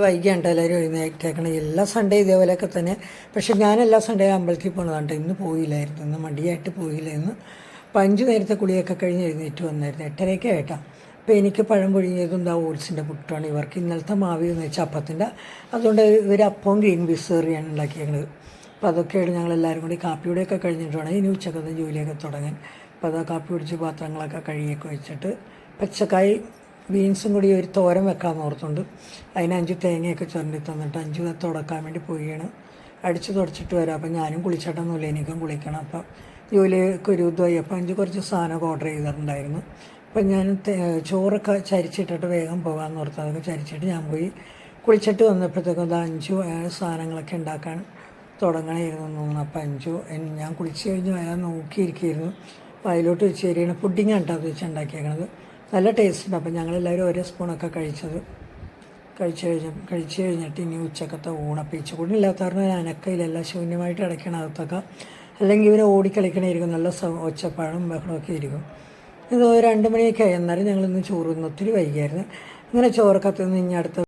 വൈകിയാണ് എല്ലാവരും എഴുന്നേറ്റേക്കണം. എല്ലാ സൺഡേ ഇതേപോലെയൊക്കെ തന്നെ. പക്ഷെ ഞാൻ എല്ലാ സൺഡേ അമ്പലത്തിൽ പോകുന്നതാണ്. ഇന്ന് പോയില്ലായിരുന്നു, ഇന്ന് മടിയായിട്ട് പോയില്ലായിരുന്നു. അപ്പോൾ 5 നേരത്തെ കുളിയൊക്കെ കഴിഞ്ഞ് എഴുന്നേറ്റ് വന്നായിരുന്നു, 8:30 ആയിട്ടാണ്. അപ്പോൾ എനിക്ക് പഴം പുഴുങ്ങിയതും ഓട്സിൻ്റെ പുട്ടാണ്. ഇവർക്ക് ഇന്നലത്തെ മാവ് എന്ന് വെച്ചാൽ അപ്പത്തിൻ്റെ, അതുകൊണ്ട് ഇവർ അപ്പവും ഗ്രീൻ പീസ് കറിയാണ് ഉണ്ടാക്കിയത്. അപ്പോൾ അതൊക്കെയാണ് ഞങ്ങളെല്ലാവരും കൂടി കാപ്പിയുടെയൊക്കെ കഴിഞ്ഞിട്ട് വേണം ഇനി ഉച്ചക്കത്തെ ജോലിയൊക്കെ തുടങ്ങാൻ. അപ്പോൾ അതാ കാപ്പി പിടിച്ച് പാത്രങ്ങളൊക്കെ കഴുകിയൊക്കെ വെച്ചിട്ട് പച്ചക്കായി ബീൻസും കൂടി ഒരു തോരൻ വെക്കാമെന്ന് ഓർത്തുണ്ട്. അതിന് 5 തേങ്ങയൊക്കെ ചുരണ്ടി തന്നിട്ട് 5 തുടക്കാൻ വേണ്ടി പോവുകയാണ്. അടിച്ച് തുടച്ചിട്ട് വരാം. അപ്പം ഞാനും കുളിച്ചിട്ടൊന്നുമില്ല, എനിക്കും കുളിക്കണം. അപ്പം ജോലിയൊക്കെ ഒരു ഇതായി. അപ്പം 5 കുറച്ച് സാധനമൊക്കെ ഓർഡർ ചെയ്തിട്ടുണ്ടായിരുന്നു. അപ്പം ഞാൻ ചോറൊക്കെ ചരിച്ചിട്ടിട്ട് വേഗം പോകാമെന്ന് ഓർത്ത് അതൊക്കെ ചരിച്ചിട്ട് ഞാൻ പോയി കുളിച്ചിട്ട് വന്നപ്പോഴത്തേക്കും അത് 5 സാധനങ്ങളൊക്കെ ഉണ്ടാക്കാൻ തുടങ്ങണമായിരുന്നു തോന്നുന്നു. അപ്പം 5 ഞാൻ കുളിച്ച് കഴിഞ്ഞ് വരാൻ നോക്കിയിരിക്കുകയായിരുന്നു. അപ്പോൾ അതിലോട്ട് വെച്ച് തരികയാണ്. പുഡിങ്ങാണ് കേട്ടോ അത് വെച്ച് ഉണ്ടാക്കിയേക്കണത്. നല്ല ടേസ്റ്റ് ഉണ്ട്. അപ്പം ഞങ്ങളെല്ലാവരും ഓരോ സ്പൂണൊക്കെ കഴിച്ച് കഴിഞ്ഞിട്ട് ഇനി ഉച്ചക്കത്തെ ഊണപ്പം ചൂടില്ലാത്തവരുടെ അനക്കയിലെല്ലാം ശൂന്യമായിട്ട് അടയ്ക്കണം അകത്തൊക്കെ. അല്ലെങ്കിൽ ഇവർ ഓടിക്കളിക്കണമായിരിക്കും, നല്ല ഒച്ചപ്പാടും ബഹളമൊക്കെ ഇരിക്കും. ഇത് 2 മണിയൊക്കെ ആയി. എന്നാലും ഞങ്ങളിന്ന് ചോറ് ഒത്തിരി വൈകിയായിരുന്നു. ഇങ്ങനെ ചോറൊക്കെ തിന്ന് ഇനി അടുത്ത